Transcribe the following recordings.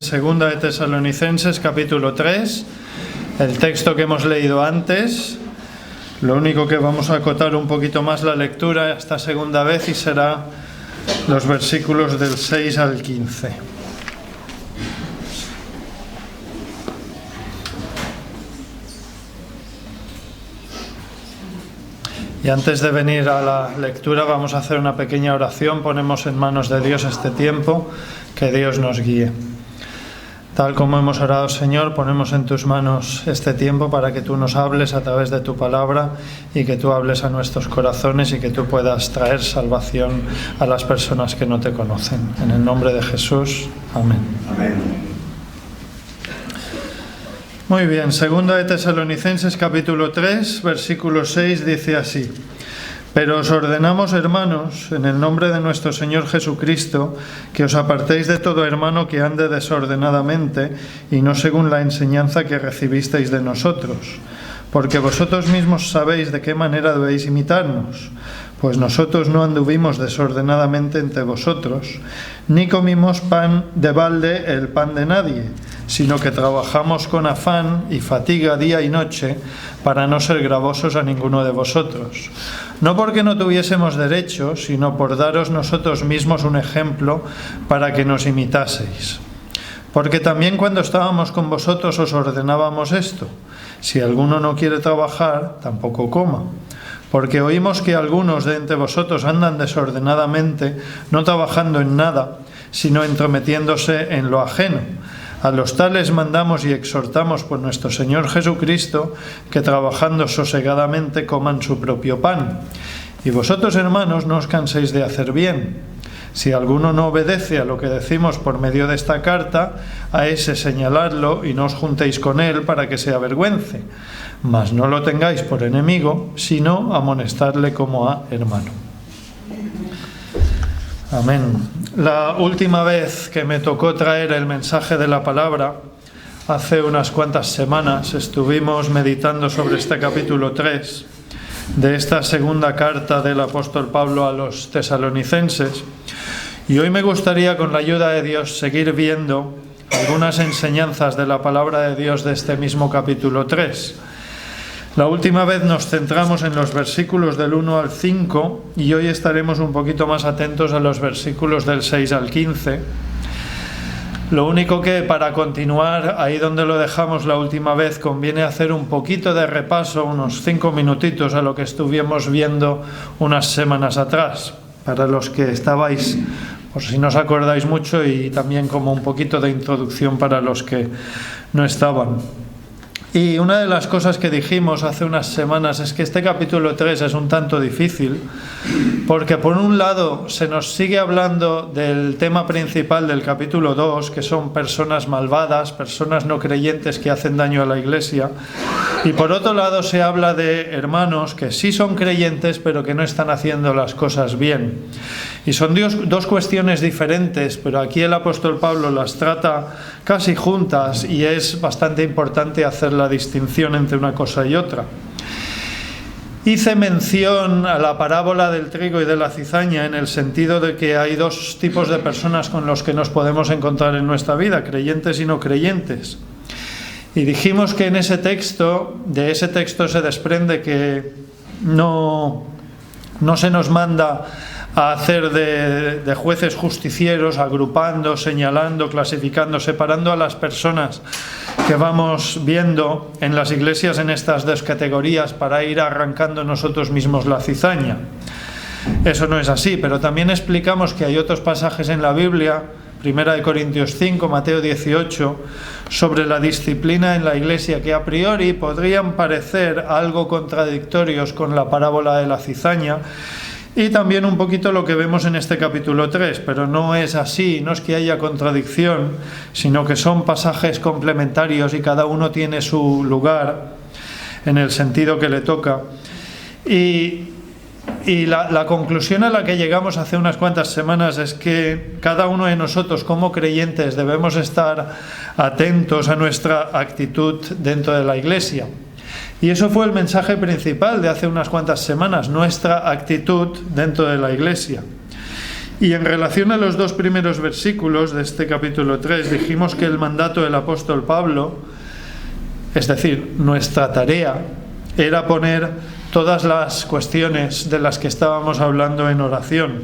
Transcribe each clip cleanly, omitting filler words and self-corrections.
Segunda de Tesalonicenses, capítulo 3, el texto que hemos leído antes. Lo único que vamos a acotar un poquito más la lectura esta segunda vez y será los versículos del 6 al 15. Y antes de venir a la lectura vamos a hacer una pequeña oración. Ponemos en manos de Dios este tiempo, que Dios nos guíe. Tal como hemos orado, Señor, ponemos en tus manos este tiempo para que tú nos hables a través de tu palabra y que tú hables a nuestros corazones y que tú puedas traer salvación a las personas que no te conocen. En el nombre de Jesús. Amén. Amén. Muy bien, Segunda de Tesalonicenses, capítulo 3, versículo 6, dice así: Pero os ordenamos, hermanos, en el nombre de nuestro Señor Jesucristo, que os apartéis de todo hermano que ande desordenadamente y no según la enseñanza que recibisteis de nosotros, porque vosotros mismos sabéis de qué manera debéis imitarnos, pues nosotros no anduvimos desordenadamente entre vosotros, ni comimos pan de balde, el pan de nadie, sino que trabajamos con afán y fatiga día y noche para no ser gravosos a ninguno de vosotros. No porque no tuviésemos derecho, sino por daros nosotros mismos un ejemplo para que nos imitaseis. Porque también cuando estábamos con vosotros os ordenábamos esto: si alguno no quiere trabajar, tampoco coma. Porque oímos que algunos de entre vosotros andan desordenadamente, no trabajando en nada, sino entrometiéndose en lo ajeno. A los tales mandamos y exhortamos por nuestro Señor Jesucristo que trabajando sosegadamente coman su propio pan. Y vosotros, hermanos, no os canséis de hacer bien. Si alguno no obedece a lo que decimos por medio de esta carta, a ese señaladlo y no os juntéis con él para que se avergüence. Mas no lo tengáis por enemigo, sino amonestadle como a hermano. Amén. La última vez que me tocó traer el mensaje de la palabra, hace unas cuantas semanas, estuvimos meditando sobre este capítulo 3 de esta segunda carta del apóstol Pablo a los tesalonicenses. Y hoy me gustaría, con la ayuda de Dios, seguir viendo algunas enseñanzas de la palabra de Dios de este mismo capítulo 3. La última vez nos centramos en los versículos del 1 al 5 y hoy estaremos un poquito más atentos a los versículos del 6 al 15. Lo único que, para continuar ahí donde lo dejamos la última vez, conviene hacer un poquito de repaso, unos 5 minutitos, a lo que estuvimos viendo unas semanas atrás, para los que estabais, por si no os acordáis mucho, y también como un poquito de introducción para los que no estaban. Y una de las cosas que dijimos hace unas semanas es que este capítulo 3 es un tanto difícil, porque por un lado se nos sigue hablando del tema principal del capítulo 2, que son personas malvadas, personas no creyentes que hacen daño a la iglesia, y por otro lado se habla de hermanos que sí son creyentes pero que no están haciendo las cosas bien. Y son dos cuestiones diferentes, pero aquí el apóstol Pablo las trata casi juntas y es bastante importante hacer la distinción entre una cosa y otra. Hice mención a la parábola del trigo y de la cizaña en el sentido de que hay dos tipos de personas con los que nos podemos encontrar en nuestra vida, creyentes y no creyentes. Y dijimos que de ese texto se desprende que no se nos manda a hacer de jueces justicieros, agrupando, señalando, clasificando, separando a las personas que vamos viendo en las iglesias en estas dos categorías para ir arrancando nosotros mismos la cizaña. Eso no es así, pero también explicamos que hay otros pasajes en la Biblia, 1 Corintios 5, Mateo 18, sobre la disciplina en la iglesia que a priori podrían parecer algo contradictorios con la parábola de la cizaña, y también un poquito lo que vemos en este capítulo 3, pero no es así, no es que haya contradicción, sino que son pasajes complementarios y cada uno tiene su lugar en el sentido que le toca. Y la conclusión a la que llegamos hace unas cuantas semanas es que cada uno de nosotros como creyentes debemos estar atentos a nuestra actitud dentro de la iglesia. Y eso fue el mensaje principal de hace unas cuantas semanas, nuestra actitud dentro de la iglesia. Y en relación a los dos primeros versículos de este capítulo 3, dijimos que el mandato del apóstol Pablo, es decir, nuestra tarea, era poner todas las cuestiones de las que estábamos hablando en oración.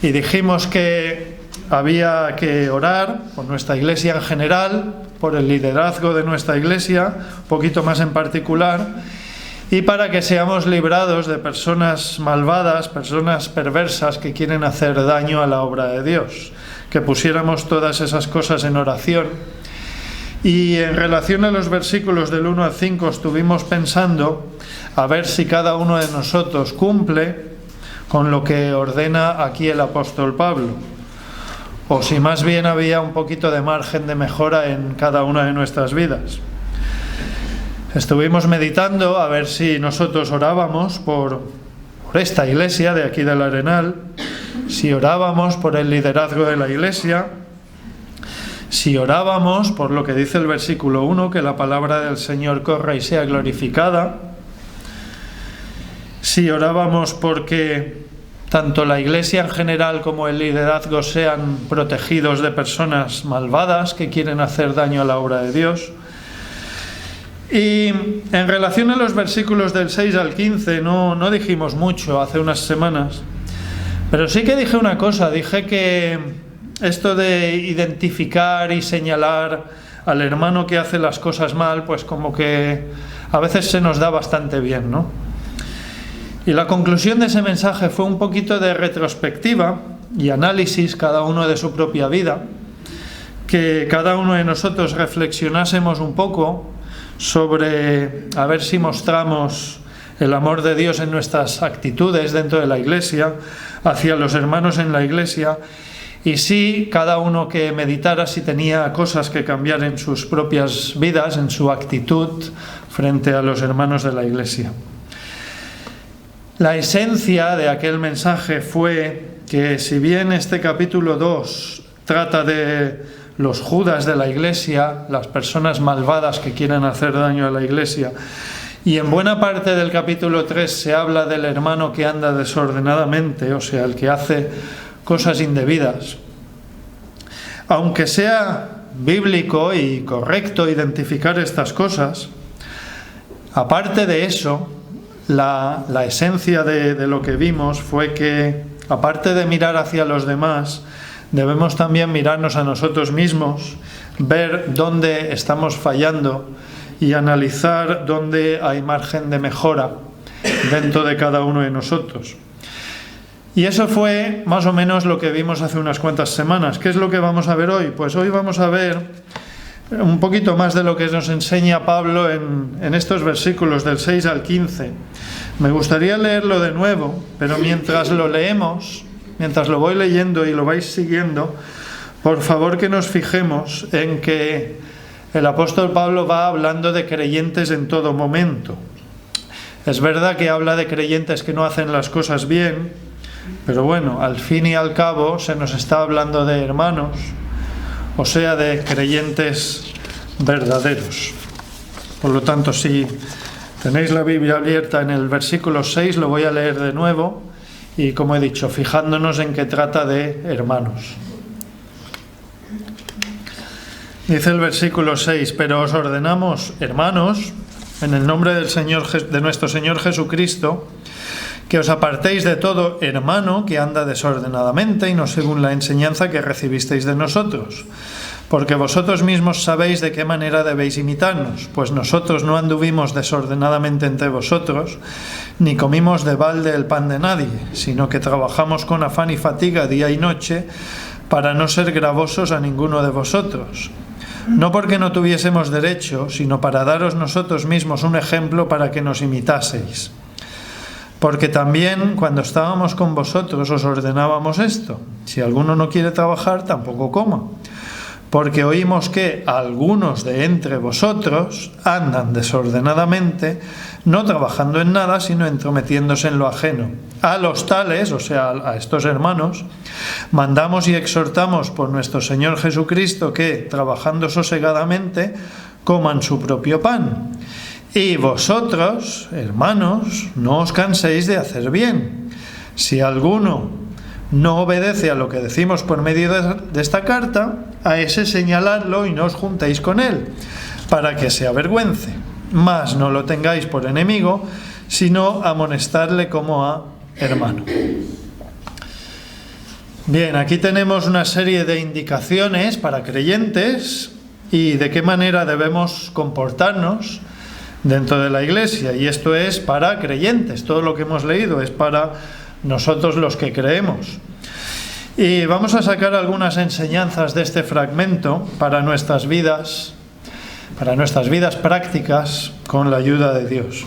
Y dijimos que había que orar por nuestra iglesia en general, por el liderazgo de nuestra iglesia, un poquito más en particular, y para que seamos librados de personas malvadas, personas perversas que quieren hacer daño a la obra de Dios, que pusiéramos todas esas cosas en oración. Y en relación a los versículos del 1 al 5 estuvimos pensando a ver si cada uno de nosotros cumple con lo que ordena aquí el apóstol Pablo, o si más bien había un poquito de margen de mejora en cada una de nuestras vidas. Estuvimos meditando a ver si nosotros orábamos por esta iglesia de aquí del Arenal, si orábamos por el liderazgo de la iglesia, si orábamos por lo que dice el versículo 1, que la palabra del Señor corra y sea glorificada, si orábamos porque tanto la iglesia en general como el liderazgo sean protegidos de personas malvadas que quieren hacer daño a la obra de Dios. Y en relación a los versículos del 6 al 15 no dijimos mucho hace unas semanas, pero sí que dije una cosa, dije que esto de identificar y señalar al hermano que hace las cosas mal, pues como que a veces se nos da bastante bien, ¿no? Y la conclusión de ese mensaje fue un poquito de retrospectiva y análisis cada uno de su propia vida, que cada uno de nosotros reflexionásemos un poco sobre a ver si mostramos el amor de Dios en nuestras actitudes dentro de la iglesia, hacia los hermanos en la iglesia, y sí, cada uno que meditara si tenía cosas que cambiar en sus propias vidas, en su actitud frente a los hermanos de la iglesia. La esencia de aquel mensaje fue que si bien este capítulo 2 trata de los judas de la iglesia, las personas malvadas que quieren hacer daño a la iglesia, y en buena parte del capítulo 3 se habla del hermano que anda desordenadamente, o sea, el que hace cosas indebidas. Aunque sea bíblico y correcto identificar estas cosas, aparte de eso, la esencia de lo que vimos fue que, aparte de mirar hacia los demás, debemos también mirarnos a nosotros mismos, ver dónde estamos fallando y analizar dónde hay margen de mejora dentro de cada uno de nosotros. Y eso fue más o menos lo que vimos hace unas cuantas semanas. ¿Qué es lo que vamos a ver hoy? Pues hoy vamos a ver un poquito más de lo que nos enseña Pablo en estos versículos del 6 al 15. Me gustaría leerlo de nuevo, pero mientras lo leemos, mientras lo voy leyendo y lo vais siguiendo, por favor que nos fijemos en que el apóstol Pablo va hablando de creyentes en todo momento. Es verdad que habla de creyentes que no hacen las cosas bien, pero bueno, al fin y al cabo se nos está hablando de hermanos, o sea, de creyentes verdaderos. Por lo tanto, si tenéis la Biblia abierta en el versículo 6, lo voy a leer de nuevo, y como he dicho, fijándonos en que trata de hermanos. Dice el versículo 6: pero os ordenamos, hermanos, en el nombre de nuestro Señor Jesucristo, que os apartéis de todo hermano que anda desordenadamente y no según la enseñanza que recibisteis de nosotros, porque vosotros mismos sabéis de qué manera debéis imitarnos, pues nosotros no anduvimos desordenadamente entre vosotros, ni comimos de balde el pan de nadie, sino que trabajamos con afán y fatiga día y noche, para no ser gravosos a ninguno de vosotros. No porque no tuviésemos derecho, sino para daros nosotros mismos un ejemplo para que nos imitaseis. Porque también cuando estábamos con vosotros os ordenábamos esto: si alguno no quiere trabajar, tampoco coma. Porque oímos que algunos de entre vosotros andan desordenadamente, no trabajando en nada, sino entrometiéndose en lo ajeno. A los tales, o sea, a estos hermanos, mandamos y exhortamos por nuestro Señor Jesucristo que, trabajando sosegadamente, coman su propio pan. Y vosotros, hermanos, no os canséis de hacer bien. Si alguno no obedece a lo que decimos por medio de esta carta, a ese señaladlo y no os juntéis con él, para que se avergüence. Mas no lo tengáis por enemigo, sino amonestadle como a hermano. Bien, aquí tenemos una serie de indicaciones para creyentes y de qué manera debemos comportarnos dentro de la iglesia. Y esto es para creyentes, todo lo que hemos leído es para nosotros los que creemos. Y vamos a sacar algunas enseñanzas de este fragmento para nuestras vidas prácticas con la ayuda de Dios.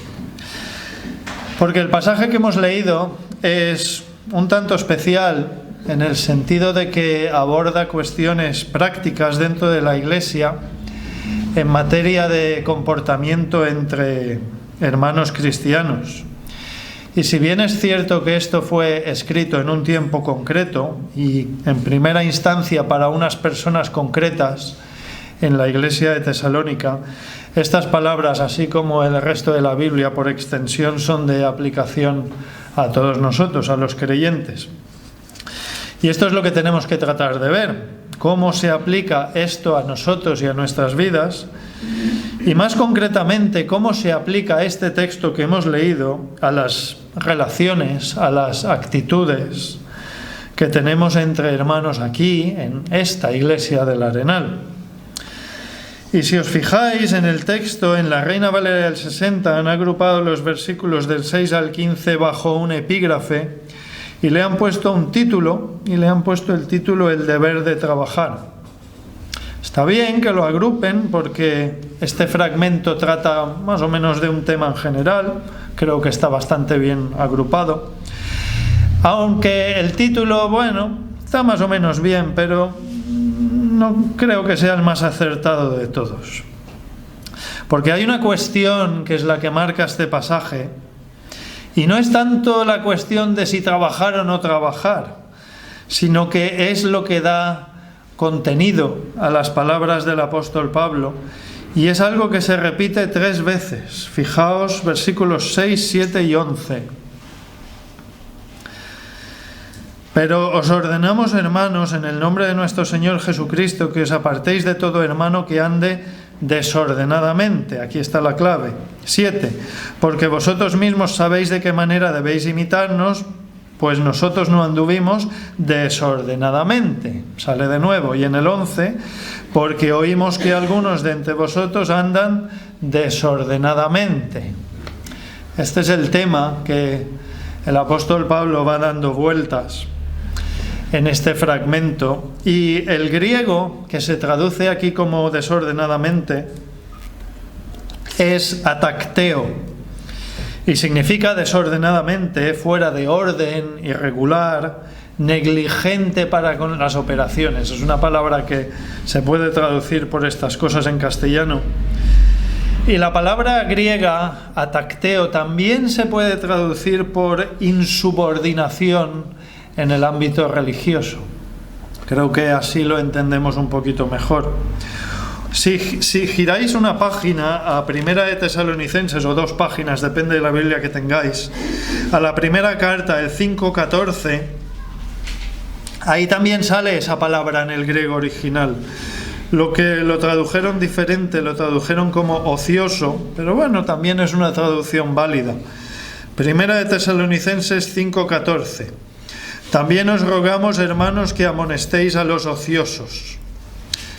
Porque el pasaje que hemos leído es un tanto especial en el sentido de que aborda cuestiones prácticas dentro de la iglesia en materia de comportamiento entre hermanos cristianos. Y si bien es cierto que esto fue escrito en un tiempo concreto y en primera instancia para unas personas concretas en la iglesia de Tesalónica, estas palabras, así como el resto de la Biblia por extensión, son de aplicación a todos nosotros, a los creyentes. Y esto es lo que tenemos que tratar de ver, cómo se aplica esto a nosotros y a nuestras vidas, y más concretamente cómo se aplica este texto que hemos leído a las relaciones, a las actitudes que tenemos entre hermanos aquí, en esta iglesia del Arenal. Y si os fijáis en el texto, en la Reina Valera del 60 han agrupado los versículos del 6 al 15 bajo un epígrafe y le han puesto un título, y le han puesto el título El deber de trabajar. Está bien que lo agrupen porque este fragmento trata más o menos de un tema en general, creo que está bastante bien agrupado. Aunque el título, bueno, está más o menos bien, pero no creo que sea el más acertado de todos. Porque hay una cuestión que es la que marca este pasaje, y no es tanto la cuestión de si trabajar o no trabajar, sino que es lo que da contenido a las palabras del apóstol Pablo, y es algo que se repite 3 veces. Fijaos, versículos 6, 7 y 11. Pero os ordenamos, hermanos, en el nombre de nuestro Señor Jesucristo, que os apartéis de todo hermano que ande desordenadamente. Aquí está la clave. 7. Porque vosotros mismos sabéis de qué manera debéis imitarnos, pues nosotros no anduvimos desordenadamente. Sale de nuevo. Y en el 11, porque oímos que algunos de entre vosotros andan desordenadamente. Este es el tema que el apóstol Pablo va dando vueltas en este fragmento, y el griego que se traduce aquí como desordenadamente es atakteo y significa desordenadamente, fuera de orden, irregular, negligente para con las operaciones. Es una palabra que se puede traducir por estas cosas en castellano. Y la palabra griega atakteo también se puede traducir por insubordinación en el ámbito religioso. Creo que así lo entendemos un poquito mejor. Si giráis una página a Primera de Tesalonicenses, o 2 páginas, depende de la Biblia que tengáis, a la primera carta, el 5:14, ahí también sale esa palabra en el griego original. Lo que lo tradujeron diferente, lo tradujeron como ocioso, pero bueno, también es una traducción válida. Primera de Tesalonicenses 5:14. También os rogamos, hermanos, que amonestéis a los ociosos.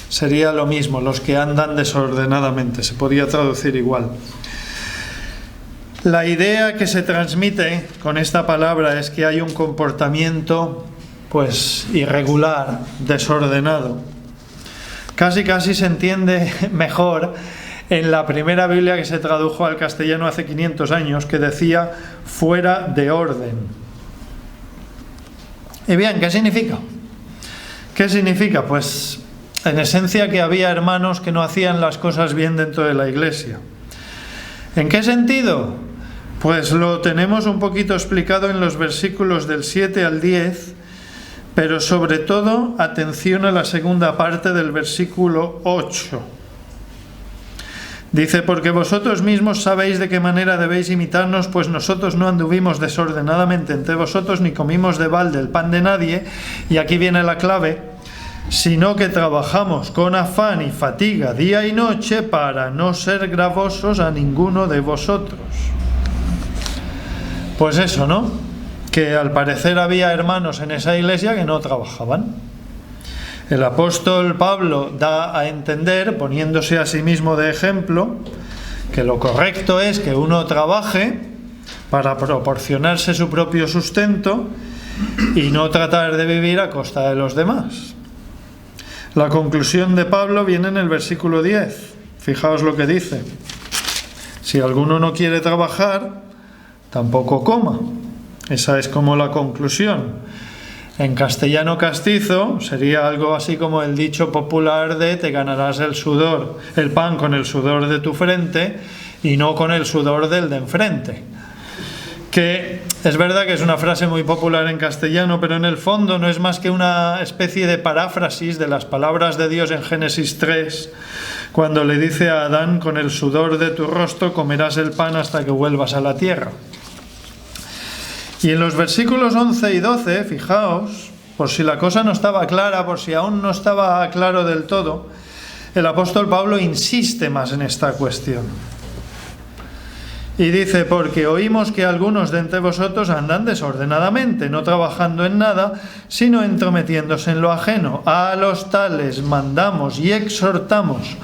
Sería lo mismo, los que andan desordenadamente, se podría traducir igual. La idea que se transmite con esta palabra es que hay un comportamiento pues irregular, desordenado. Casi se entiende mejor en la primera Biblia que se tradujo al castellano hace 500 años, que decía fuera de orden. Y bien, ¿qué significa? ¿Qué significa? Pues en esencia que había hermanos que no hacían las cosas bien dentro de la iglesia. ¿En qué sentido? Pues lo tenemos un poquito explicado en los versículos del 7 al 10, pero sobre todo atención a la segunda parte del versículo 8. Dice, porque vosotros mismos sabéis de qué manera debéis imitarnos, pues nosotros no anduvimos desordenadamente entre vosotros, ni comimos de balde el pan de nadie, y aquí viene la clave, sino que trabajamos con afán y fatiga día y noche para no ser gravosos a ninguno de vosotros. Pues eso, ¿no? Que al parecer había hermanos en esa iglesia que no trabajaban. El apóstol Pablo da a entender, poniéndose a sí mismo de ejemplo, que lo correcto es que uno trabaje para proporcionarse su propio sustento y no tratar de vivir a costa de los demás. La conclusión de Pablo viene en el versículo 10. Fijaos lo que dice. Si alguno no quiere trabajar, tampoco coma. Esa es como la conclusión. En castellano castizo sería algo así como el dicho popular de te ganarás el pan con el sudor de tu frente y no con el sudor del de enfrente. Que es verdad que es una frase muy popular en castellano, pero en el fondo no es más que una especie de paráfrasis de las palabras de Dios en Génesis 3, cuando le dice a Adán, con el sudor de tu rostro comerás el pan hasta que vuelvas a la tierra. Y en los versículos 11 y 12, fijaos, por si la cosa no estaba clara, por si aún no estaba claro del todo, el apóstol Pablo insiste más en esta cuestión. Y dice, porque oímos que algunos de entre vosotros andan desordenadamente, no trabajando en nada, sino entrometiéndose en lo ajeno. A los tales mandamos y exhortamos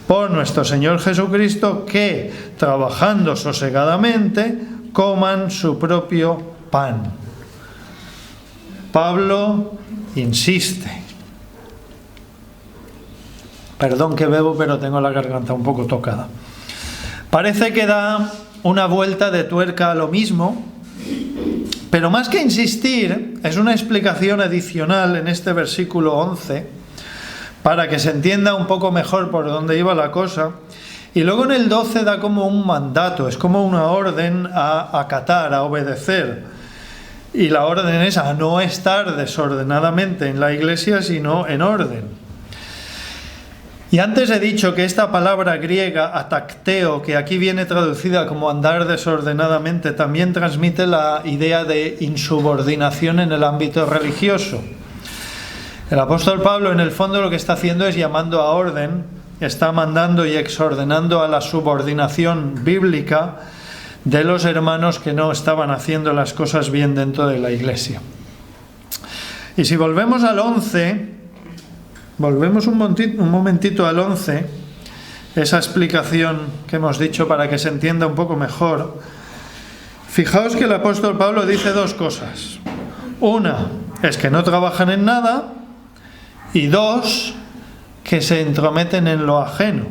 por nuestro Señor Jesucristo que, trabajando sosegadamente, coman su propio pan. Pablo insiste. Perdón que bebo, pero tengo la garganta un poco tocada. Parece que da una vuelta de tuerca a lo mismo, pero más que insistir, es una explicación adicional en este versículo 11, para que se entienda un poco mejor por dónde iba la cosa. Y luego en el 12 da como un mandato, es como una orden a acatar, a obedecer. Y la orden es a no estar desordenadamente en la iglesia, sino en orden. Y antes he dicho que esta palabra griega, atakteo, que aquí viene traducida como andar desordenadamente, también transmite la idea de insubordinación en el ámbito religioso. El apóstol Pablo, en el fondo, lo que está haciendo es llamando a orden, está mandando y exordenando a la subordinación bíblica de los hermanos que no estaban haciendo las cosas bien dentro de la iglesia. Y si volvemos al 11, volvemos un momentito al 11, esa explicación que hemos dicho para que se entienda un poco mejor. Fijaos que el apóstol Pablo dice dos cosas. Una es que no trabajan en nada, y dos, que se entrometen en lo ajeno.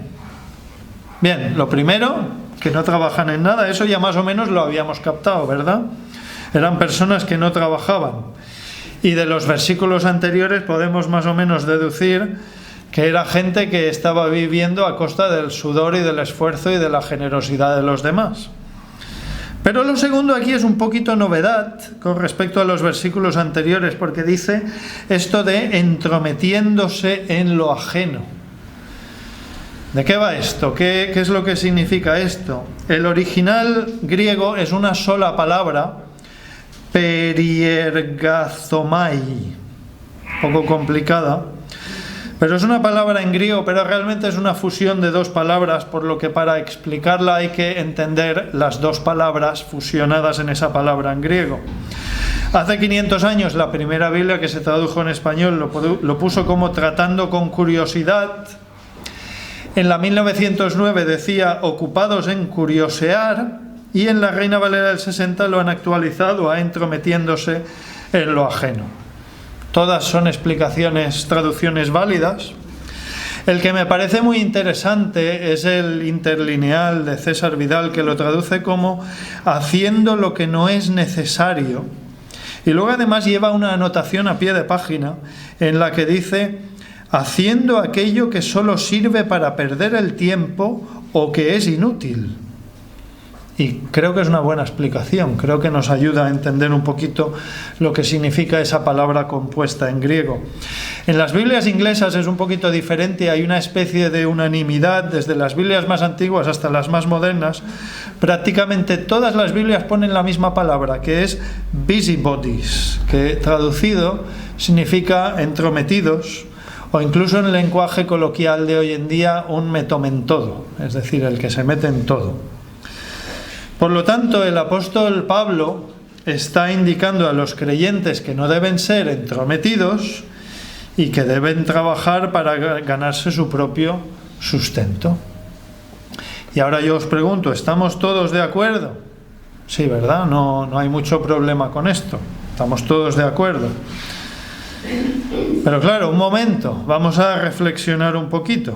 Bien, lo primero, que no trabajan en nada, eso ya más o menos lo habíamos captado, ¿verdad? Eran personas que no trabajaban. Y de los versículos anteriores podemos más o menos deducir que era gente que estaba viviendo a costa del sudor y del esfuerzo y de la generosidad de los demás. Pero lo segundo aquí es un poquito novedad con respecto a los versículos anteriores, porque dice esto de entrometiéndose en lo ajeno. ¿De qué va esto? ¿Qué es lo que significa esto? El original griego es una sola palabra, periergazomai, un poco complicada, pero es una palabra en griego, pero realmente es una fusión de dos palabras, por lo que para explicarla hay que entender las dos palabras fusionadas en esa palabra en griego. Hace 500 años la primera Biblia que se tradujo en español lo puso como tratando con curiosidad. En la 1909 decía ocupados en curiosear, y en la Reina Valera del 60 lo han actualizado a entrometiéndose en lo ajeno. Todas son explicaciones, traducciones válidas. El que me parece muy interesante es el interlineal de César Vidal, que lo traduce como haciendo lo que no es necesario. Y luego además lleva una anotación a pie de página en la que dice haciendo aquello que solo sirve para perder el tiempo o que es inútil. Y creo que es una buena explicación, creo que nos ayuda a entender un poquito lo que significa esa palabra compuesta en griego. En las Biblias inglesas es un poquito diferente, hay una especie de unanimidad, desde las Biblias más antiguas hasta las más modernas. Prácticamente todas las Biblias ponen la misma palabra, que es busybodies, que traducido significa entrometidos, o incluso en el lenguaje coloquial de hoy en día, un me tome en todo, es decir, el que se mete en todo. Por lo tanto, el apóstol Pablo está indicando a los creyentes que no deben ser entrometidos y que deben trabajar para ganarse su propio sustento. Y ahora yo os pregunto, ¿estamos todos de acuerdo? Sí, ¿verdad? No hay mucho problema con esto. Estamos todos de acuerdo. Pero claro, un momento, vamos a reflexionar un poquito.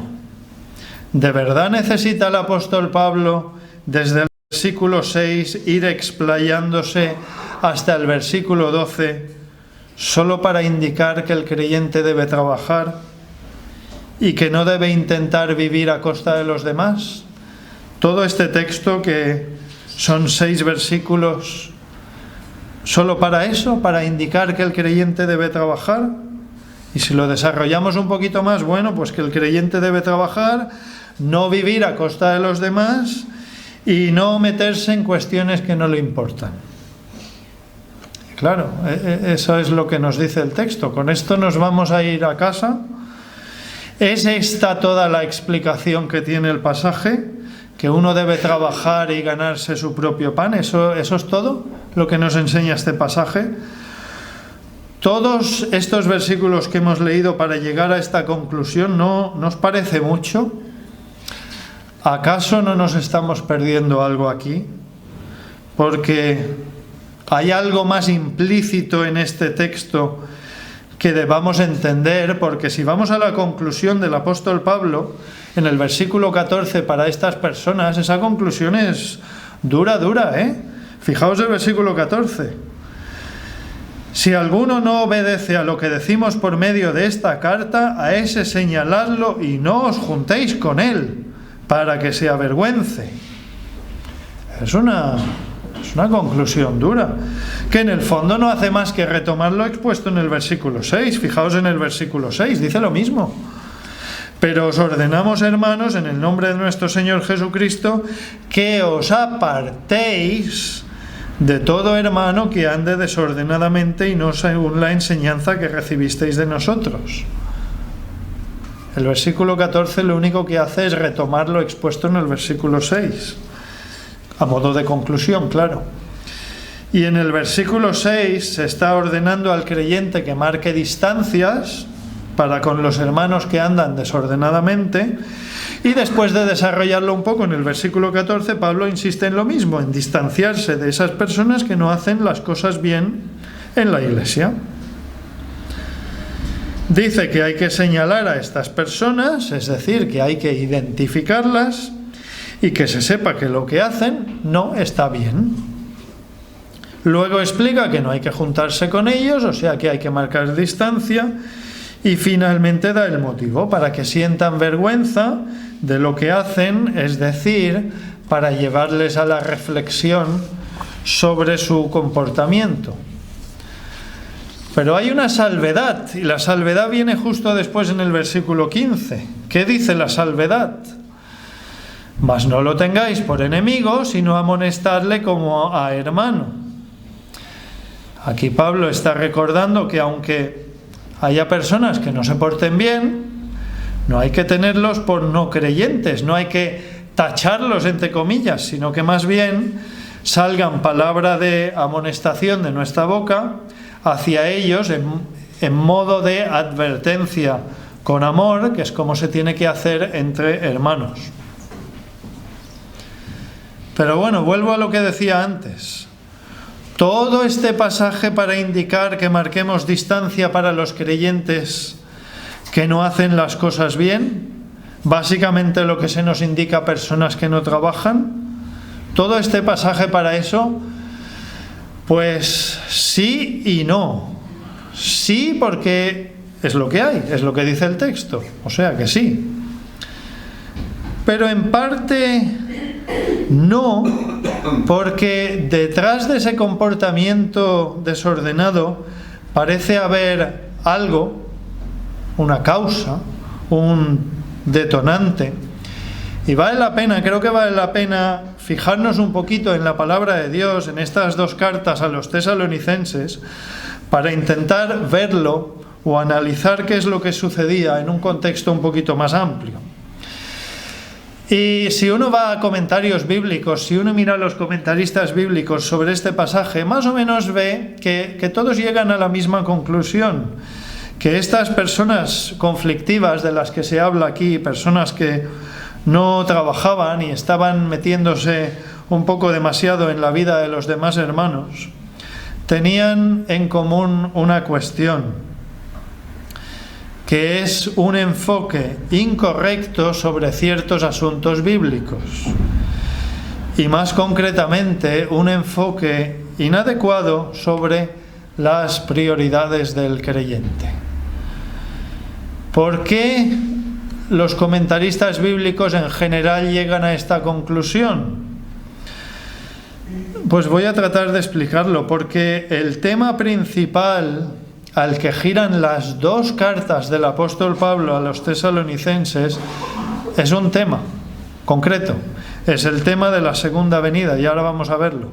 ¿De verdad necesita el apóstol Pablo desde el versículo 6 ir explayándose hasta el versículo 12 solo para indicar que el creyente debe trabajar y que no debe intentar vivir a costa de los demás? Todo este texto, que son 6 versículos, ¿solo para eso? ¿Para indicar que el creyente debe trabajar? Y si lo desarrollamos un poquito más, bueno, pues que el creyente debe trabajar, no vivir a costa de los demás y no meterse en cuestiones que no le importan. Claro, eso es lo que nos dice el texto. Con esto nos vamos a ir a casa. ¿Es esta toda la explicación que tiene el pasaje? ¿Que uno debe trabajar y ganarse su propio pan? ¿Eso es todo lo que nos enseña este pasaje? Todos estos versículos que hemos leído para llegar a esta conclusión, ¿no nos parece mucho? ¿Acaso no nos estamos perdiendo algo aquí? Porque hay algo más implícito en este texto que debamos entender, porque si vamos a la conclusión del apóstol Pablo, en el versículo 14 para estas personas, esa conclusión es dura, ¿eh? Fijaos el versículo 14. Si alguno no obedece a lo que decimos por medio de esta carta, a ese señaladlo y no os juntéis con él, para que se avergüence. Es una conclusión dura, que en el fondo no hace más que retomar lo expuesto en el versículo 6. Fijaos en el versículo 6, dice lo mismo. Pero os ordenamos, hermanos, en el nombre de nuestro Señor Jesucristo, que os apartéis de todo hermano que ande desordenadamente y no según la enseñanza que recibisteis de nosotros. El versículo 14 lo único que hace es retomar lo expuesto en el versículo 6, a modo de conclusión, claro. Y en el versículo 6 se está ordenando al creyente que marque distancias para con los hermanos que andan desordenadamente, y después de desarrollarlo un poco en el versículo 14, Pablo insiste en lo mismo, en distanciarse de esas personas que no hacen las cosas bien en la iglesia. Dice que hay que señalar a estas personas, es decir, que hay que identificarlas y que se sepa que lo que hacen no está bien. Luego explica que no hay que juntarse con ellos, o sea que hay que marcar distancia, y finalmente da el motivo para que sientan vergüenza de lo que hacen, es decir, para llevarles a la reflexión sobre su comportamiento. Pero hay una salvedad, y la salvedad viene justo después en el versículo 15. ¿Qué dice la salvedad? Mas no lo tengáis por enemigo, sino amonestadle como a hermano. Aquí Pablo está recordando que aunque haya personas que no se porten bien, no hay que tenerlos por no creyentes, no hay que tacharlos entre comillas, sino que más bien salgan palabra de amonestación de nuestra boca hacia ellos en modo de advertencia con amor, que es como se tiene que hacer entre hermanos. Pero bueno, vuelvo a lo que decía antes. Todo este pasaje para indicar que marquemos distancia para los creyentes que no hacen las cosas bien, básicamente lo que se nos indica a personas que no trabajan, todo este pasaje para eso, pues sí y no. Sí, porque es lo que hay, es lo que dice el texto, o sea que sí. Pero en parte No, porque detrás de ese comportamiento desordenado parece haber algo, una causa, un detonante. Y vale la pena, creo que vale la pena fijarnos un poquito en la palabra de Dios, en estas dos cartas a los tesalonicenses, para intentar verlo o analizar qué es lo que sucedía en un contexto un poquito más amplio. Y si uno va a comentarios bíblicos, si uno mira a los comentaristas bíblicos sobre este pasaje, más o menos ve que todos llegan a la misma conclusión, que estas personas conflictivas de las que se habla aquí, personas que no trabajaban y estaban metiéndose un poco demasiado en la vida de los demás hermanos, tenían en común una cuestión, que es un enfoque incorrecto sobre ciertos asuntos bíblicos. Y más concretamente, un enfoque inadecuado sobre las prioridades del creyente. ¿Por qué los comentaristas bíblicos en general llegan a esta conclusión? Pues voy a tratar de explicarlo, porque el tema principal al que giran las dos cartas del apóstol Pablo a los tesalonicenses es un tema concreto, es el tema de la segunda venida, y ahora vamos a verlo.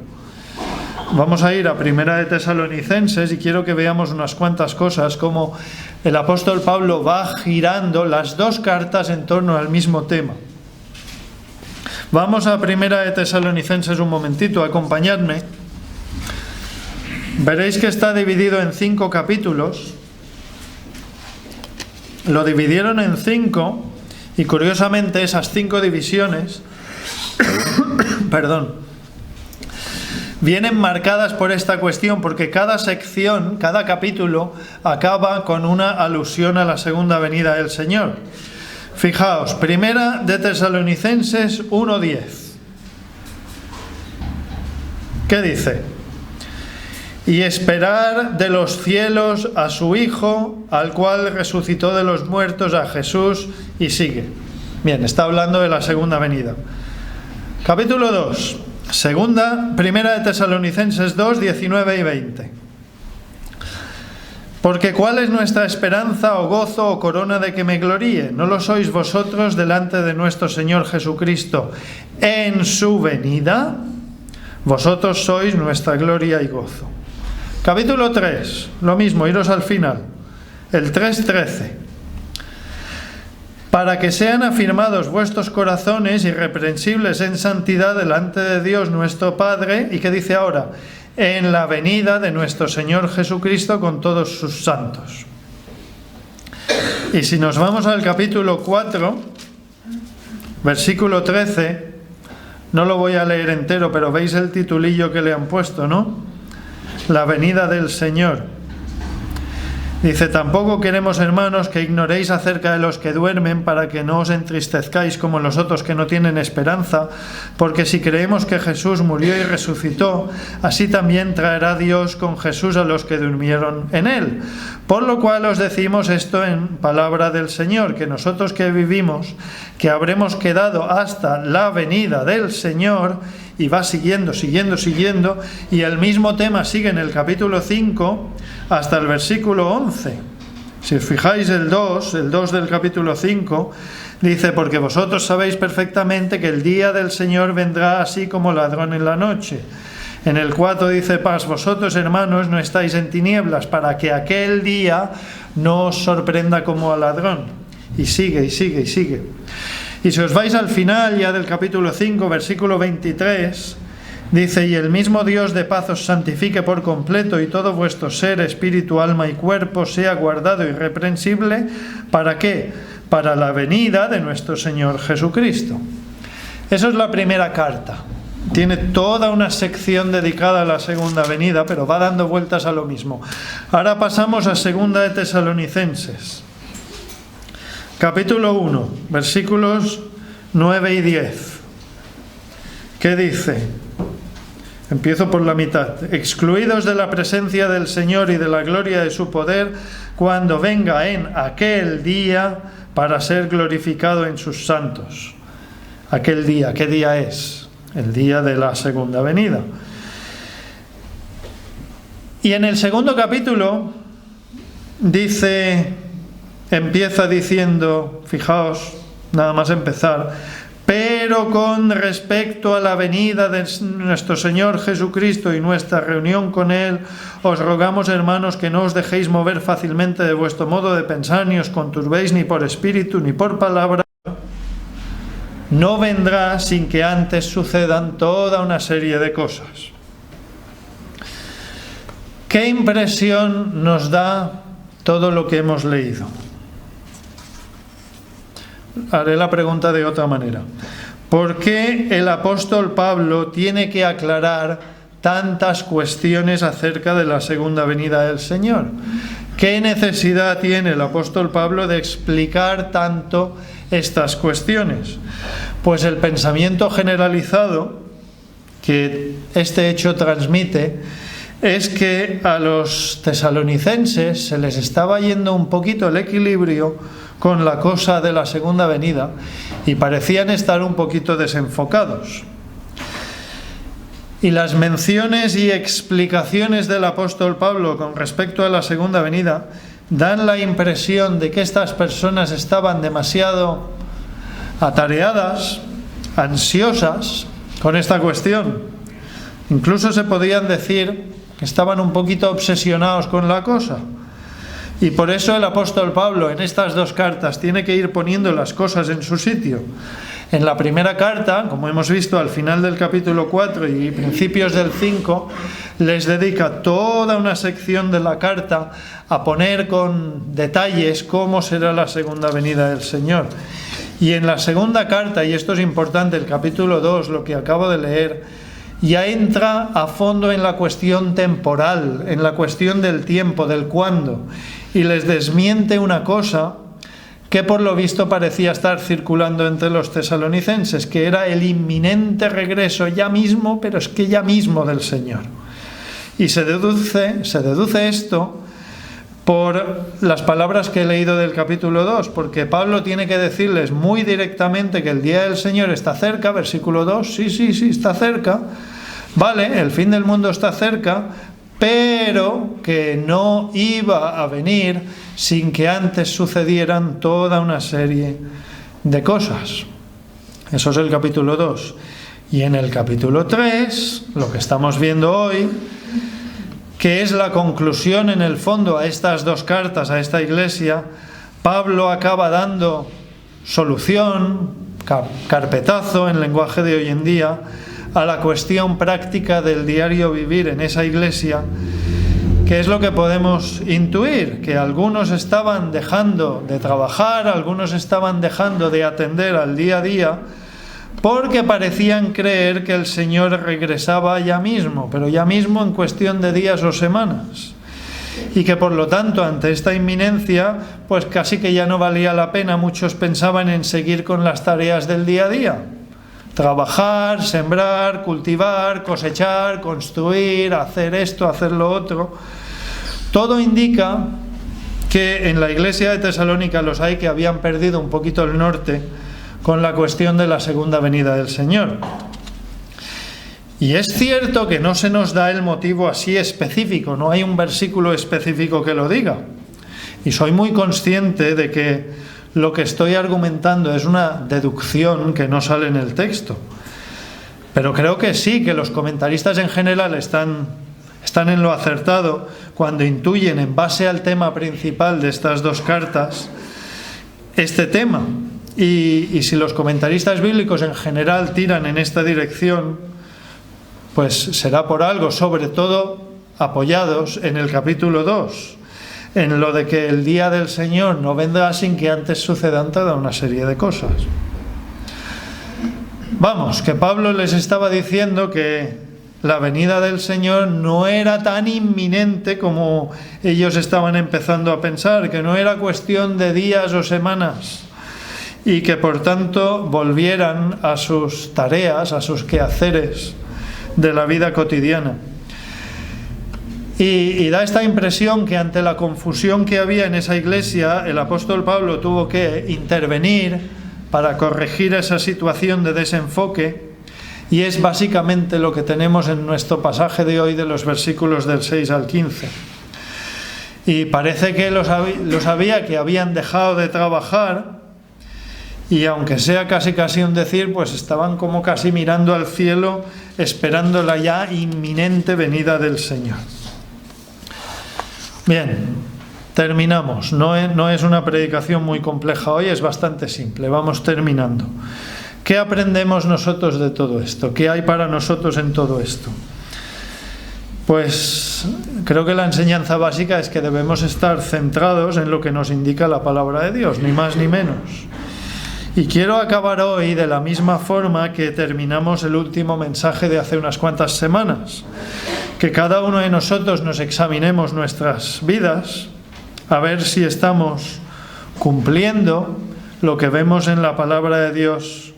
Vamos a ir a Primera de Tesalonicenses y quiero que veamos unas cuantas cosas, como el apóstol Pablo va girando las dos cartas en torno al mismo tema. Vamos a Primera de Tesalonicenses un momentito, acompañadme. Veréis que está dividido en 5 capítulos. Lo dividieron en 5 y curiosamente esas 5 divisiones vienen marcadas por esta cuestión, porque cada sección, cada capítulo acaba con una alusión a la segunda venida del Señor. Fijaos, Primera de Tesalonicenses 1:10. ¿Qué dice? Y esperar de los cielos a su Hijo, al cual resucitó de los muertos, a Jesús, y sigue. Bien, está hablando de la segunda venida. Capítulo 2, Primera de Tesalonicenses 2, 19 y 20. Porque ¿cuál es nuestra esperanza o gozo o corona de que me gloríe? ¿No lo sois vosotros delante de nuestro Señor Jesucristo en su venida? Vosotros sois nuestra gloria y gozo. Capítulo 3, lo mismo, iros al final, el 3:13. Para que sean afirmados vuestros corazones irreprensibles en santidad delante de Dios nuestro Padre, ¿y qué dice ahora? En la venida de nuestro Señor Jesucristo con todos sus santos. Y si nos vamos al capítulo 4, versículo 13, no lo voy a leer entero, pero veis el titulillo que le han puesto, ¿no? La venida del Señor. Dice: tampoco queremos, hermanos, que ignoréis acerca de los que duermen, para que no os entristezcáis como los otros que no tienen esperanza, porque si creemos que Jesús murió y resucitó, así también traerá Dios con Jesús a los que durmieron en él. Por lo cual os decimos esto en palabra del Señor, que nosotros que vivimos, que habremos quedado hasta la venida del Señor. Y va siguiendo, y el mismo tema sigue en el capítulo 5 hasta el versículo 11. Si os fijáis, el 2 del capítulo 5, dice: porque vosotros sabéis perfectamente que el día del Señor vendrá así como ladrón en la noche. En el 4 dice: paz, vosotros, hermanos, no estáis en tinieblas, para que aquel día no os sorprenda como a ladrón. Y sigue. Y si os vais al final ya del capítulo 5, versículo 23, dice: y el mismo Dios de paz os santifique por completo, y todo vuestro ser, espíritu, alma y cuerpo sea guardado irreprensible. ¿Para qué? Para la venida de nuestro Señor Jesucristo. Eso es la primera carta. Tiene toda una sección dedicada a la segunda venida, pero va dando vueltas a lo mismo. Ahora pasamos a Segunda de Tesalonicenses. Capítulo 1, versículos 9 y 10. ¿Qué dice? Empiezo por la mitad. Excluidos de la presencia del Señor y de la gloria de su poder, cuando venga en aquel día para ser glorificado en sus santos. Aquel día, ¿qué día es? el día de la segunda venida. Y en el segundo capítulo empieza diciendo, fijaos, nada más empezar: pero con respecto a la venida de nuestro Señor Jesucristo y nuestra reunión con Él, os rogamos, hermanos, que no os dejéis mover fácilmente de vuestro modo de pensar, ni os conturbéis ni por espíritu ni por palabra. No vendrá sin que antes sucedan toda una serie de cosas. ¿Qué impresión nos da todo lo que hemos leído? Haré la pregunta de otra manera. ¿Por qué el apóstol Pablo tiene que aclarar tantas cuestiones acerca de la segunda venida del Señor? ¿Qué necesidad tiene el apóstol Pablo de explicar tanto estas cuestiones? Pues el pensamiento generalizado que este hecho transmite es que a los tesalonicenses se les estaba yendo un poquito el equilibrio con la cosa de la segunda venida y parecían estar un poquito desenfocados. Y las menciones y explicaciones del apóstol Pablo con respecto a la segunda venida dan la impresión de que estas personas estaban demasiado atareadas, ansiosas con esta cuestión. Incluso se podían decir que estaban un poquito obsesionados con la cosa. Y por eso el apóstol Pablo en estas dos cartas tiene que ir poniendo las cosas en su sitio. En la primera carta, como hemos visto al final del capítulo 4 y principios del 5, les dedica toda una sección de la carta a poner con detalles cómo será la segunda venida del Señor. Y en la segunda carta, y esto es importante, el capítulo 2, lo que acabo de leer, ya entra a fondo en la cuestión temporal, en la cuestión del tiempo, del cuándo, y les desmiente una cosa que por lo visto parecía estar circulando entre los tesalonicenses, que era el inminente regreso ya mismo, pero es que ya mismo, del Señor. Y se deduce esto por las palabras que he leído del capítulo 2, porque Pablo tiene que decirles muy directamente que el día del Señor está cerca, versículo 2, sí, está cerca, vale, el fin del mundo está cerca, pero que no iba a venir sin que antes sucedieran toda una serie de cosas. Eso es el capítulo 2. Y en el capítulo 3, lo que estamos viendo hoy, que es la conclusión en el fondo a estas dos cartas, a esta iglesia, Pablo acaba dando solución, carpetazo en lenguaje de hoy en día, a la cuestión práctica del diario vivir en esa iglesia, que es lo que podemos intuir, que algunos estaban dejando de trabajar, algunos estaban dejando de atender al día a día, porque parecían creer que el Señor regresaba ya mismo, pero ya mismo en cuestión de días o semanas. Y que por lo tanto, ante esta inminencia, pues casi que ya no valía la pena, muchos pensaban en seguir con las tareas del día a día. Trabajar, sembrar, cultivar, cosechar, construir, hacer esto, hacer lo otro. Todo indica que en la iglesia de Tesalónica los hay que habían perdido un poquito el norte con la cuestión de la segunda venida del Señor. Y es cierto que no se nos da el motivo así específico, no hay un versículo específico que lo diga. Y soy muy consciente de que lo que estoy argumentando es una deducción que no sale en el texto. Pero creo que sí, que los comentaristas en general están en lo acertado cuando intuyen, en base al tema principal de estas dos cartas, este tema. Y si los comentaristas bíblicos en general tiran en esta dirección, pues será por algo, sobre todo apoyados en el capítulo 2, en lo de que el día del Señor no vendrá sin que antes sucedan toda una serie de cosas. Vamos, que Pablo les estaba diciendo que la venida del Señor no era tan inminente como ellos estaban empezando a pensar, que no era cuestión de días o semanas, y que por tanto volvieran a sus tareas, a sus quehaceres de la vida cotidiana. Y da esta impresión que ante la confusión que había en esa iglesia, el apóstol Pablo tuvo que intervenir para corregir esa situación de desenfoque, Y es básicamente lo que tenemos en nuestro pasaje de hoy, de los versículos del 6 al 15. Y parece que lo sabía, que habían dejado de trabajar, y aunque sea casi un decir, pues estaban como casi mirando al cielo, esperando la ya inminente venida del Señor. Bien, terminamos. No es una predicación muy compleja hoy, es bastante simple. Vamos terminando. ¿Qué aprendemos nosotros de todo esto? ¿Qué hay para nosotros en todo esto? Pues creo que la enseñanza básica es que debemos estar centrados en lo que nos indica la palabra de Dios, ni más ni menos. Y quiero acabar hoy de la misma forma que terminamos el último mensaje de hace unas cuantas semanas. Que cada uno de nosotros nos examinemos nuestras vidas, a ver si estamos cumpliendo lo que vemos en la palabra de Dios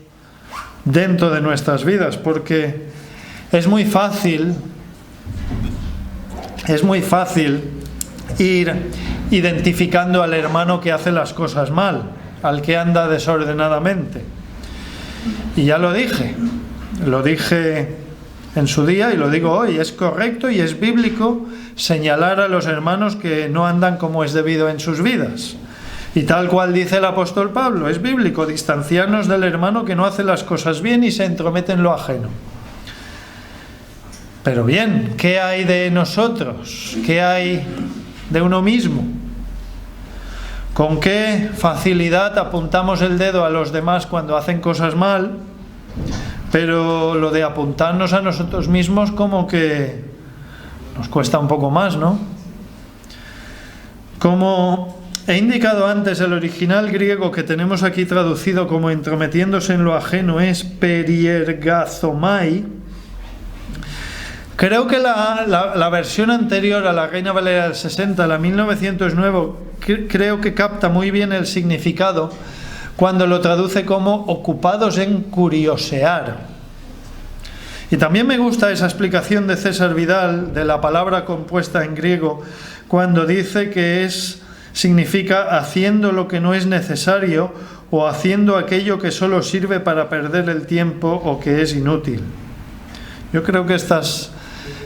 dentro de nuestras vidas, porque es muy fácil ir identificando al hermano que hace las cosas mal, al que anda desordenadamente. Y ya lo dije en su día y lo digo hoy, es correcto y es bíblico señalar a los hermanos que no andan como es debido en sus vidas. Y tal cual dice el apóstol Pablo, es bíblico distanciarnos del hermano que no hace las cosas bien y se entromete en lo ajeno. Pero bien, ¿qué hay de nosotros? ¿Qué hay de uno mismo? ¿Con qué facilidad apuntamos el dedo a los demás cuando hacen cosas mal? Pero lo de apuntarnos a nosotros mismos como que nos cuesta un poco más, ¿no? Como he indicado antes, el original griego que tenemos aquí traducido como entrometiéndose en lo ajeno es periergazomai. Creo que la versión anterior a la Reina Valera del 60, la 1909, creo que capta muy bien el significado cuando lo traduce como ocupados en curiosear. Y también me gusta esa explicación de César Vidal de la palabra compuesta en griego cuando dice que significa haciendo lo que no es necesario o haciendo aquello que solo sirve para perder el tiempo o que es inútil. Yo creo que estas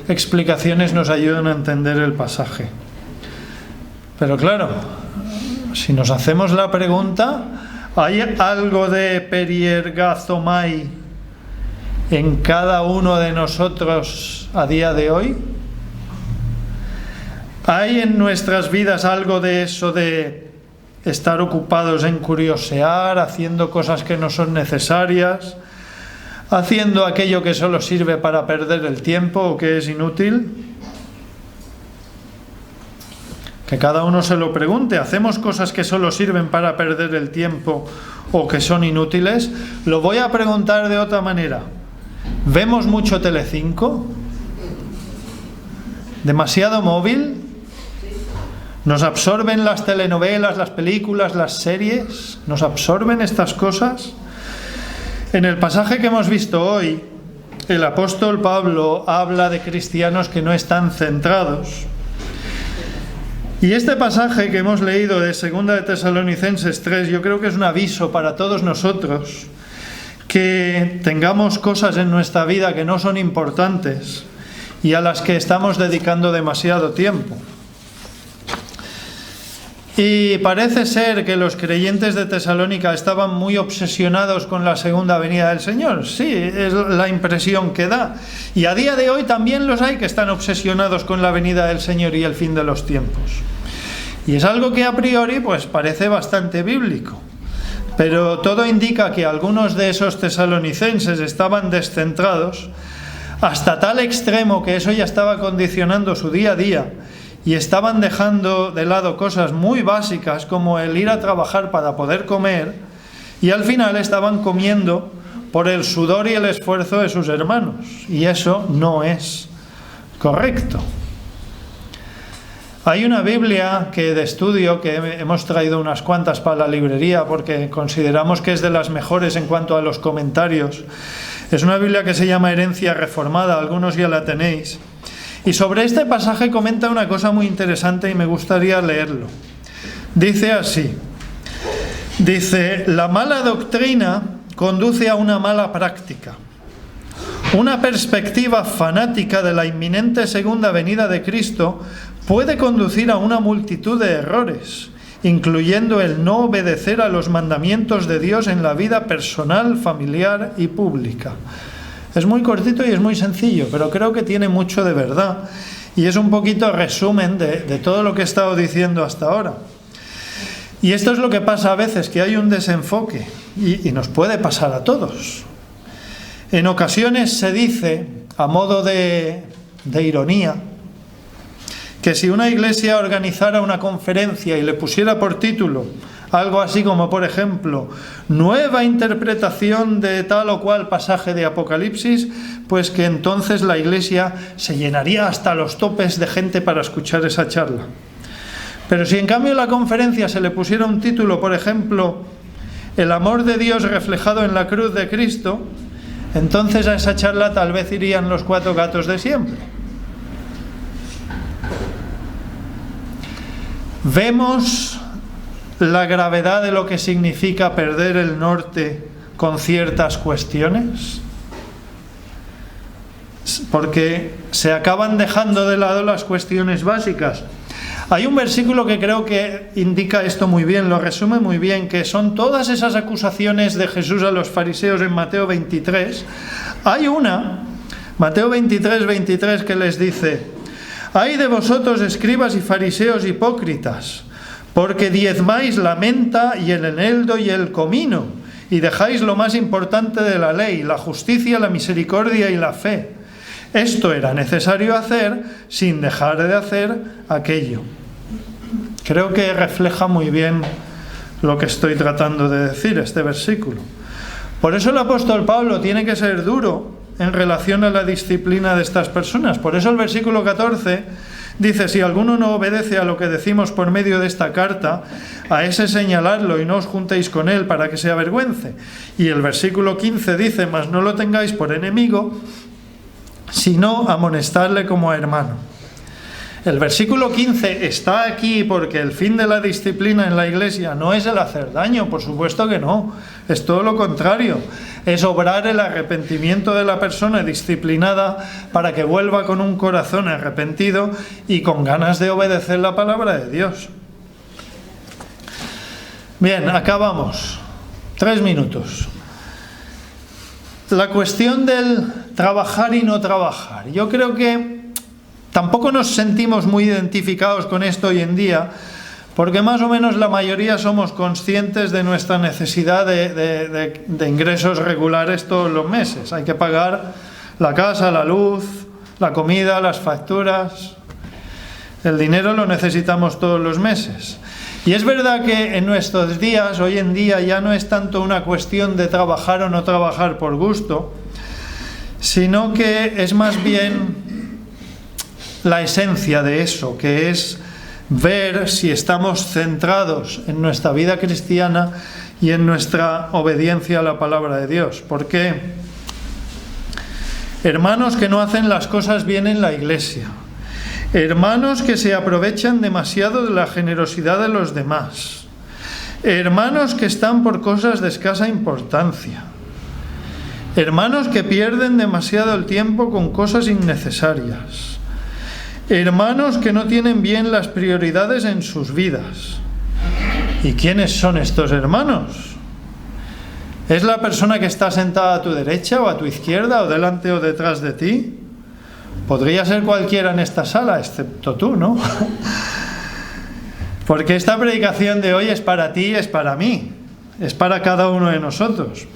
explicaciones nos ayudan a entender el pasaje. Pero claro, si nos hacemos la pregunta, ¿hay algo de periergazomai en cada uno de nosotros a día de hoy? ¿Hay en nuestras vidas algo de eso de estar ocupados en curiosear, haciendo cosas que no son necesarias, haciendo aquello que solo sirve para perder el tiempo o que es inútil? Que cada uno se lo pregunte. ¿Hacemos cosas que solo sirven para perder el tiempo o que son inútiles? Lo voy a preguntar de otra manera. ¿Vemos mucho Telecinco? ¿Demasiado móvil? ¿Nos absorben las telenovelas, las películas, las series? ¿Nos absorben estas cosas? En el pasaje que hemos visto hoy, el apóstol Pablo habla de cristianos que no están centrados. Y este pasaje que hemos leído de 2 de Tesalonicenses 3, yo creo que es un aviso para todos nosotros que tengamos cosas en nuestra vida que no son importantes y a las que estamos dedicando demasiado tiempo. Y parece ser que los creyentes de Tesalónica estaban muy obsesionados con la segunda venida del Señor. Sí, es la impresión que da. Y a día de hoy también los hay que están obsesionados con la venida del Señor y el fin de los tiempos. Y es algo que a priori pues parece bastante bíblico. Pero todo indica que algunos de esos tesalonicenses estaban descentrados hasta tal extremo que eso ya estaba condicionando su día a día. Y estaban dejando de lado cosas muy básicas como el ir a trabajar para poder comer, y al final estaban comiendo por el sudor y el esfuerzo de sus hermanos. Y eso no es correcto. Hay una Biblia de estudio que hemos traído unas cuantas para la librería porque consideramos que es de las mejores en cuanto a los comentarios. Es una Biblia que se llama Herencia Reformada, algunos ya la tenéis. Y sobre este pasaje comenta una cosa muy interesante y me gustaría leerlo. Dice así, la mala doctrina conduce a una mala práctica. Una perspectiva fanática de la inminente segunda venida de Cristo puede conducir a una multitud de errores, incluyendo el no obedecer a los mandamientos de Dios en la vida personal, familiar y pública. Es muy cortito y es muy sencillo, pero creo que tiene mucho de verdad y es un poquito resumen de todo lo que he estado diciendo hasta ahora. Y esto es lo que pasa a veces, que hay un desenfoque y nos puede pasar a todos. En ocasiones se dice, a modo de ironía, que si una iglesia organizara una conferencia y le pusiera por título algo así como, por ejemplo, nueva interpretación de tal o cual pasaje de Apocalipsis, pues que entonces la iglesia se llenaría hasta los topes de gente para escuchar esa charla. Pero si en cambio a la conferencia se le pusiera un título, por ejemplo, el amor de Dios reflejado en la cruz de Cristo, entonces a esa charla tal vez irían los 4 gatos de siempre. ¿Vemos la gravedad de lo que significa perder el norte con ciertas cuestiones? Porque se acaban dejando de lado las cuestiones básicas. Hay un versículo que creo que indica esto muy bien, lo resume muy bien, que son todas esas acusaciones de Jesús a los fariseos en Mateo 23. Hay una, Mateo 23, 23, que les dice: «Ay de vosotros, escribas y fariseos hipócritas, porque diezmáis la menta y el eneldo y el comino, y dejáis lo más importante de la ley, la justicia, la misericordia y la fe. Esto era necesario hacer sin dejar de hacer aquello». Creo que refleja muy bien lo que estoy tratando de decir este versículo. Por eso el apóstol Pablo tiene que ser duro en relación a la disciplina de estas personas. Por eso el versículo 14 dice: «Si alguno no obedece a lo que decimos por medio de esta carta, a ese señaladlo y no os juntéis con él para que se avergüence». Y el versículo 15 dice: «Mas no lo tengáis por enemigo, sino amonestadle como a hermano». El versículo 15 está aquí porque el fin de la disciplina en la iglesia no es el hacer daño, por supuesto que no, es todo lo contrario, es obrar el arrepentimiento de la persona disciplinada para que vuelva con un corazón arrepentido y con ganas de obedecer la palabra de Dios. Bien, acabamos. 3 minutos. La cuestión del trabajar y no trabajar. Yo creo que tampoco nos sentimos muy identificados con esto hoy en día, porque más o menos la mayoría somos conscientes de nuestra necesidad de ingresos regulares todos los meses. Hay que pagar la casa, la luz, la comida, las facturas. El dinero lo necesitamos todos los meses. Y es verdad que en nuestros días, hoy en día, ya no es tanto una cuestión de trabajar o no trabajar por gusto, sino que es más bien la esencia de eso, que es ver si estamos centrados en nuestra vida cristiana y en nuestra obediencia a la palabra de Dios. Porque hermanos que no hacen las cosas bien en la iglesia, hermanos que se aprovechan demasiado de la generosidad de los demás, hermanos que están por cosas de escasa importancia, hermanos que pierden demasiado el tiempo con cosas innecesarias, hermanos que no tienen bien las prioridades en sus vidas. ¿Y quiénes son estos hermanos? ¿Es la persona que está sentada a tu derecha o a tu izquierda o delante o detrás de ti? Podría ser cualquiera en esta sala, excepto tú, ¿no? Porque esta predicación de hoy es para ti, es para mí, es para cada uno de nosotros.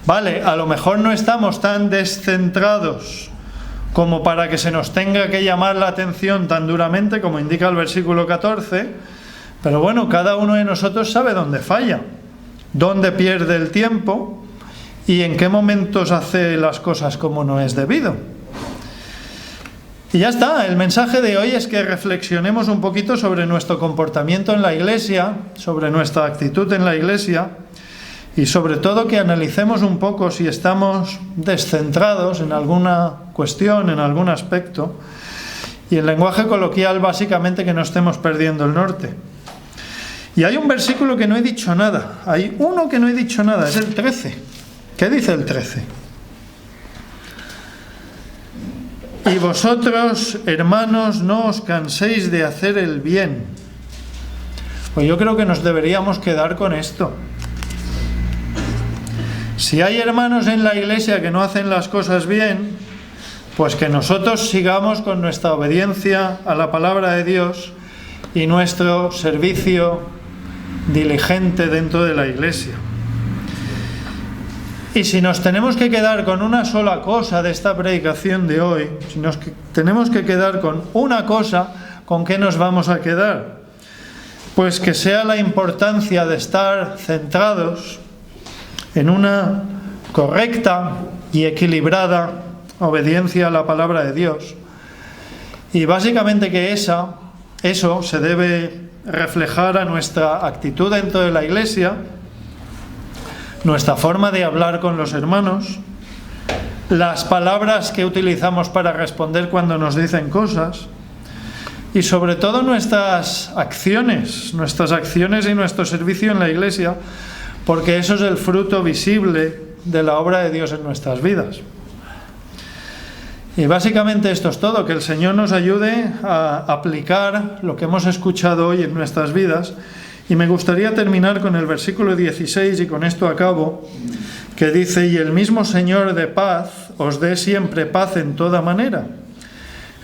Vale, a lo mejor no estamos tan descentrados como para que se nos tenga que llamar la atención tan duramente como indica el versículo 14, pero bueno, cada uno de nosotros sabe dónde falla, dónde pierde el tiempo y en qué momentos hace las cosas como no es debido. Y ya está, el mensaje de hoy es que reflexionemos un poquito sobre nuestro comportamiento en la iglesia, sobre nuestra actitud en la iglesia, y sobre todo que analicemos un poco si estamos descentrados en alguna cuestión, en algún aspecto, y en lenguaje coloquial básicamente que no estemos perdiendo el norte. Y hay un versículo que no he dicho nada, hay uno que no he dicho nada, es el 13. ¿Qué dice el 13? Y vosotros, hermanos, no os canséis de hacer el bien. Pues yo creo que nos deberíamos quedar con esto. Si hay hermanos en la iglesia que no hacen las cosas bien, pues que nosotros sigamos con nuestra obediencia a la palabra de Dios y nuestro servicio diligente dentro de la iglesia. Y si nos tenemos que quedar con una sola cosa de esta predicación de hoy, si nos tenemos que quedar con una cosa, ¿con qué nos vamos a quedar? Pues que sea la importancia de estar centrados en una correcta y equilibrada obediencia a la palabra de Dios. Y básicamente que eso se debe reflejar a nuestra actitud dentro de la iglesia, nuestra forma de hablar con los hermanos, las palabras que utilizamos para responder cuando nos dicen cosas, y sobre todo nuestras acciones y nuestro servicio en la iglesia, porque eso es el fruto visible de la obra de Dios en nuestras vidas. Y básicamente esto es todo, que el Señor nos ayude a aplicar lo que hemos escuchado hoy en nuestras vidas. Y me gustaría terminar con el versículo 16, y con esto acabo, que dice: y el mismo Señor de paz os dé siempre paz en toda manera.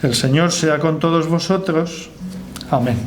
El Señor sea con todos vosotros. Amén.